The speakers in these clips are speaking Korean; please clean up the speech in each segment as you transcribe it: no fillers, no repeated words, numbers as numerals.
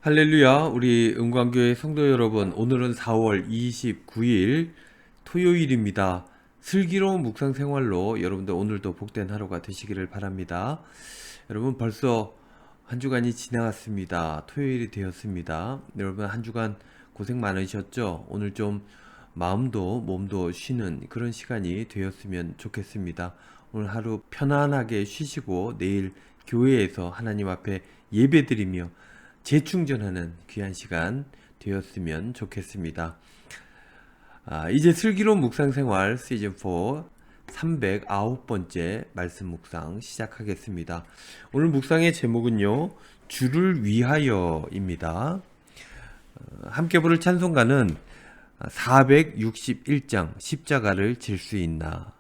할렐루야, 우리 은광교회 성도 여러분, 오늘은 4월 29일 토요일입니다. 슬기로운 묵상 생활로 여러분들 오늘도 복된 하루가 되시기를 바랍니다. 여러분 벌써 한 주간이 지나갔습니다. 토요일이 되었습니다. 여러분 한 주간 고생 많으셨죠? 오늘 좀 마음도 몸도 쉬는 그런 시간이 되었으면 좋겠습니다. 오늘 하루 편안하게 쉬시고 내일 교회에서 하나님 앞에 예배드리며 재충전하는 귀한 시간 되었으면 좋겠습니다. 이제 슬기로운 묵상생활 시즌4 309번째 말씀 묵상 시작하겠습니다. 오늘 묵상의 제목은요, 주를 위하여입니다. 함께 부를 찬송가는 461장 십자가를 질 수 있나,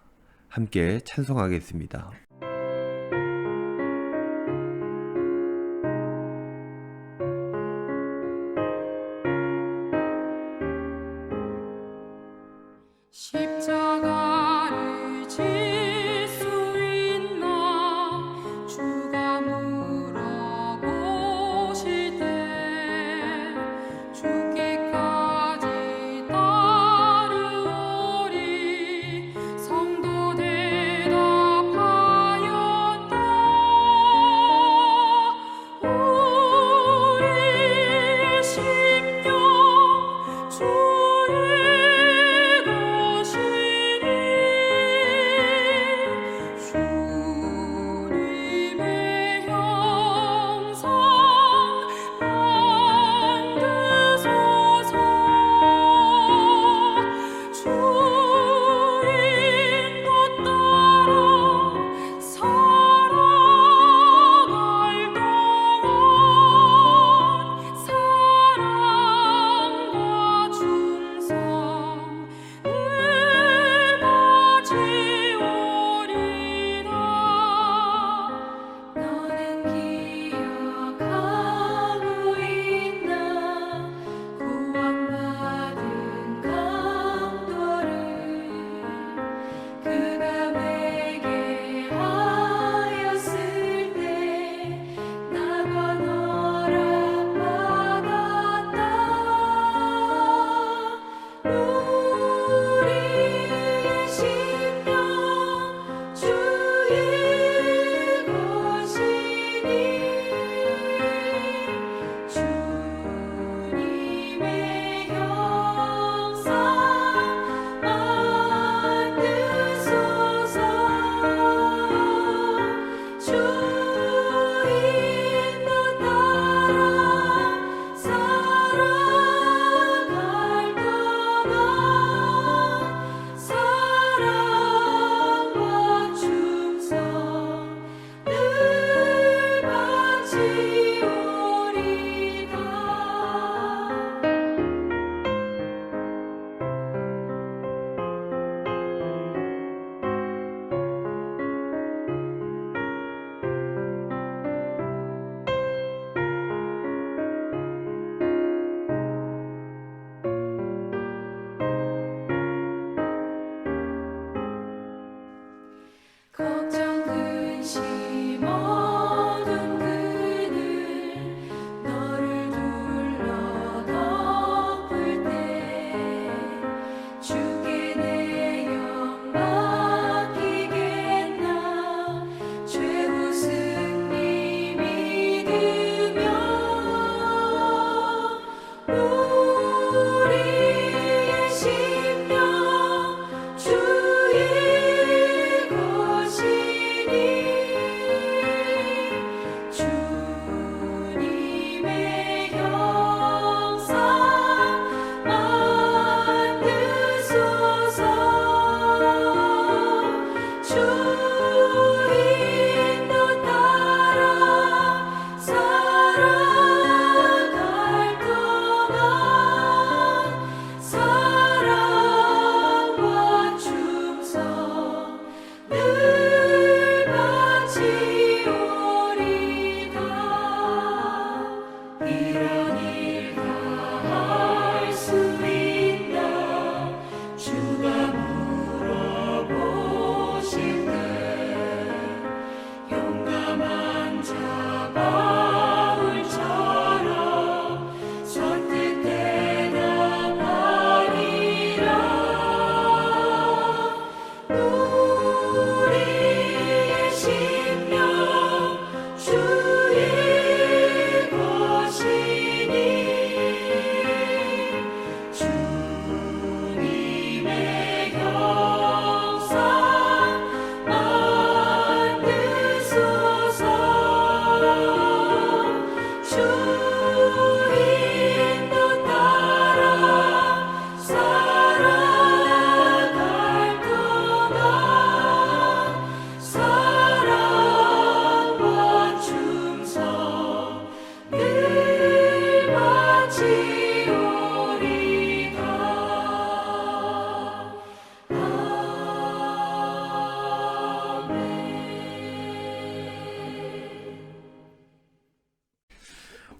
함께 찬송하겠습니다. 십자가를 질 수 있나 주가 물어보실 때 죽기까지 따르오리 성도 대답하였다. 우리의 심령 주의 것이니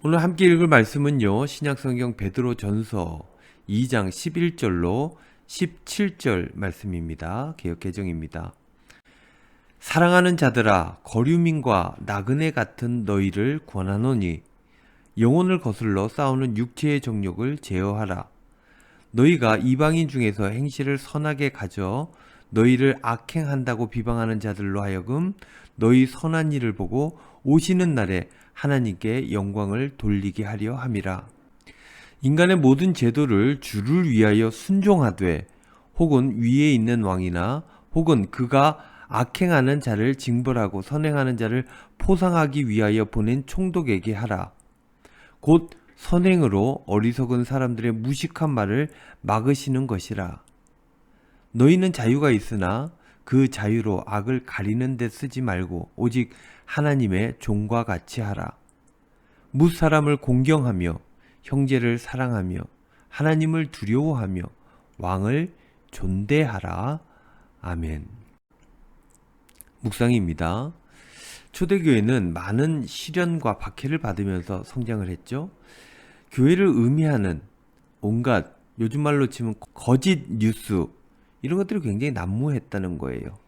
오늘 함께 읽을 말씀은요, 신약성경 베드로전서 2장 11절로 17절 말씀입니다. 개역개정입니다. 사랑하는 자들아, 거류민과 나그네 같은 너희를 권하노니 영혼을 거슬러 싸우는 육체의 정욕을 제어하라. 너희가 이방인 중에서 행실을 선하게 가져 너희를 악행한다고 비방하는 자들로 하여금 너희 선한 일을 보고 오시는 날에 하나님께 영광을 돌리게 하려 함이라. 인간의 모든 제도를 주를 위하여 순종하되 혹은 위에 있는 왕이나 혹은 그가 악행하는 자를 징벌하고 선행하는 자를 포상하기 위하여 보낸 총독에게 하라. 곧 선행으로 어리석은 사람들의 무식한 말을 막으시는 것이라. 너희는 자유가 있으나 그 자유로 악을 가리는 데 쓰지 말고 오직 하나님의 종과 같이 하라. 무사람을 공경하며 형제를 사랑하며 하나님을 두려워하며 왕을 존대하라. 아멘. 묵상입니다. 초대교회는 많은 시련과 박해를 받으면서 성장을 했죠. 교회를 의미하는 온갖 요즘 말로 치면 거짓 뉴스 이런 것들이 굉장히 난무했다는 거예요.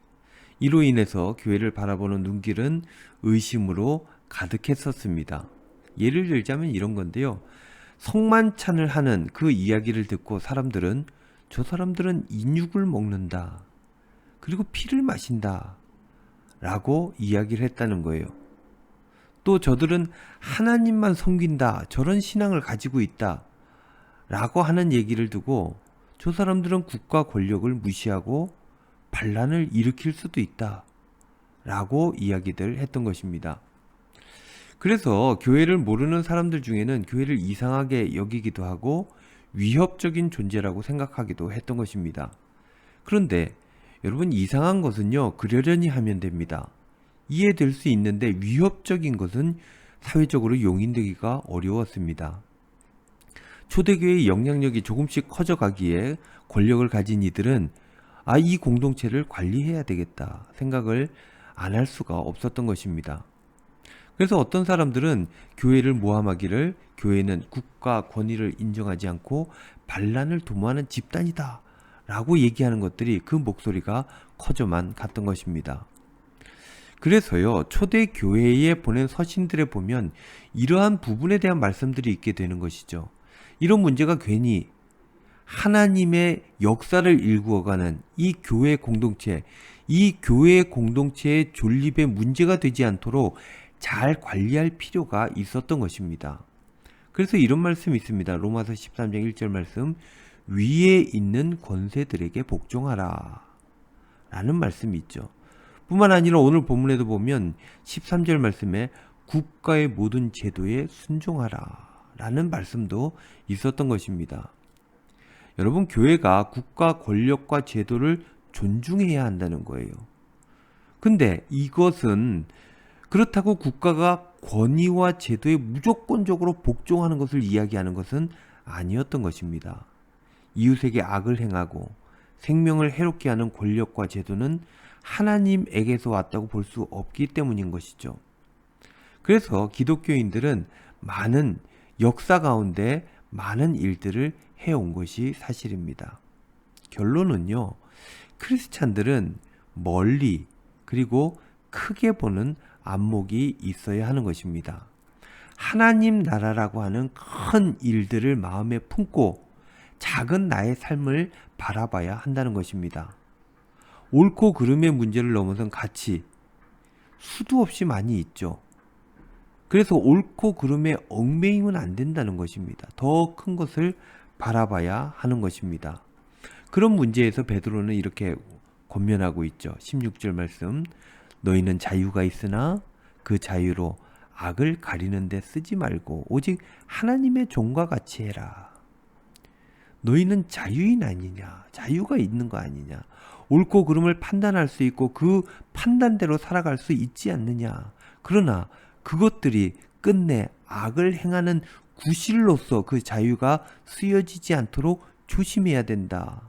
이로 인해서 교회를 바라보는 눈길은 의심으로 가득했었습니다. 예를 들자면 이런 건데요. 성만찬을 하는 그 이야기를 듣고 사람들은 저 사람들은 인육을 먹는다. 그리고 피를 마신다. 라고 이야기를 했다는 거예요. 또 저들은 하나님만 섬긴다. 저런 신앙을 가지고 있다. 라고 하는 얘기를 두고 저 사람들은 국가 권력을 무시하고 반란을 일으킬 수도 있다. 라고 이야기들 했던 것입니다. 그래서 교회를 모르는 사람들 중에는 교회를 이상하게 여기기도 하고 위협적인 존재라고 생각하기도 했던 것입니다. 그런데 여러분, 이상한 것은요, 그러려니 하면 됩니다. 이해될 수 있는데 위협적인 것은 사회적으로 용인되기가 어려웠습니다. 초대교회의 영향력이 조금씩 커져가기에 권력을 가진 이들은 이 공동체를 관리해야 되겠다 생각을 안 할 수가 없었던 것입니다. 그래서 어떤 사람들은 교회를 모함하기를 교회는 국가 권위를 인정하지 않고 반란을 도모하는 집단이다 라고 얘기하는 것들이 그 목소리가 커져만 갔던 것입니다. 그래서요, 초대교회에 보낸 서신들에 보면 이러한 부분에 대한 말씀들이 있게 되는 것이죠. 이런 문제가 괜히 하나님의 역사를 일구어가는 이 교회 공동체, 이 교회 공동체의 존립에 문제가 되지 않도록 잘 관리할 필요가 있었던 것입니다. 그래서 이런 말씀이 있습니다. 로마서 13장 1절 말씀, 위에 있는 권세들에게 복종하라 라는 말씀이 있죠. 뿐만 아니라 오늘 본문에도 보면 13절 말씀에 국가의 모든 제도에 순종하라 라는 말씀도 있었던 것입니다. 여러분, 교회가 국가 권력과 제도를 존중해야 한다는 거예요. 근데 이것은 그렇다고 국가가 권위와 제도에 무조건적으로 복종하는 것을 이야기하는 것은 아니었던 것입니다. 이웃에게 악을 행하고 생명을 해롭게 하는 권력과 제도는 하나님에게서 왔다고 볼 수 없기 때문인 것이죠. 그래서 기독교인들은 많은 역사 가운데 많은 일들을 해온 것이 사실입니다. 결론은요, 크리스찬들은 멀리 그리고 크게 보는 안목이 있어야 하는 것입니다. 하나님 나라라고 하는 큰 일들을 마음에 품고 작은 나의 삶을 바라봐야 한다는 것입니다. 옳고 그름의 문제를 넘어선 가치, 수도 없이 많이 있죠. 그래서 옳고 그름에 얽매이면 안 된다는 것입니다. 더 큰 것을 바라봐야 하는 것입니다. 그런 문제에서 베드로는 이렇게 권면하고 있죠. 16절 말씀, 너희는 자유가 있으나 그 자유로 악을 가리는 데 쓰지 말고 오직 하나님의 종과 같이 해라. 너희는 자유인 아니냐, 자유가 있는 거 아니냐, 옳고 그름을 판단할 수 있고 그 판단대로 살아갈 수 있지 않느냐. 그러나 그것들이 끝내 악을 행하는 구실로서 그 자유가 쓰여지지 않도록 조심해야 된다.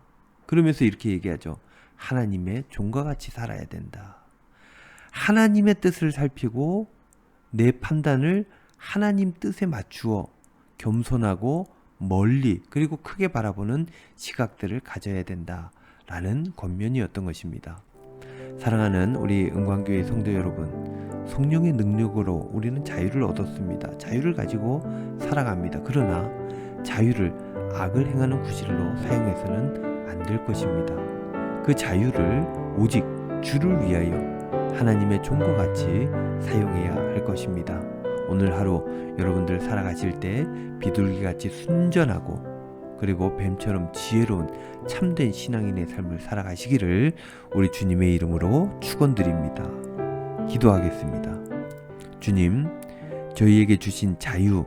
그러면서 이렇게 얘기하죠. 하나님의 종과 같이 살아야 된다. 하나님의 뜻을 살피고 내 판단을 하나님 뜻에 맞추어 겸손하고 멀리 그리고 크게 바라보는 시각들을 가져야 된다라는 권면이었던 것입니다. 사랑하는 우리 은광교회 성도 여러분, 성령의 능력으로 우리는 자유를 얻었습니다. 자유를 가지고 살아갑니다. 그러나 자유를 악을 행하는 구실로 사용해서는 안 될 것입니다. 그 자유를 오직 주를 위하여 하나님의 종과 같이 사용해야 할 것입니다. 오늘 하루 여러분들 살아가실 때 비둘기같이 순전하고 그리고 뱀처럼 지혜로운 참된 신앙인의 삶을 살아가시기를 우리 주님의 이름으로 축원드립니다. 기도하겠습니다. 주님, 저희에게 주신 자유,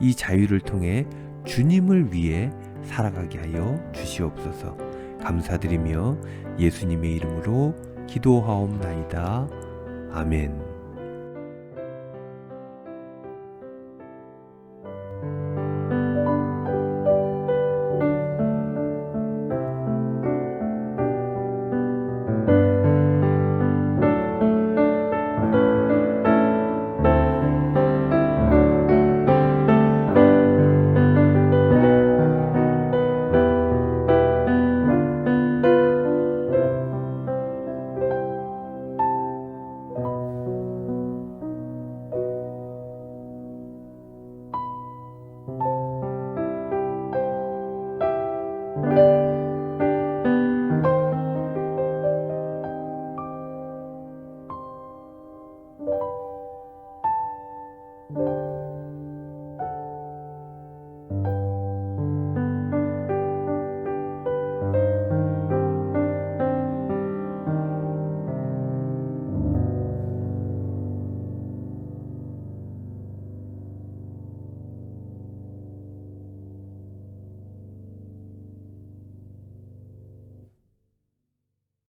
이 자유를 통해 주님을 위해 살아가게 하여 주시옵소서. 감사드리며 예수님의 이름으로 기도하옵나이다. 아멘.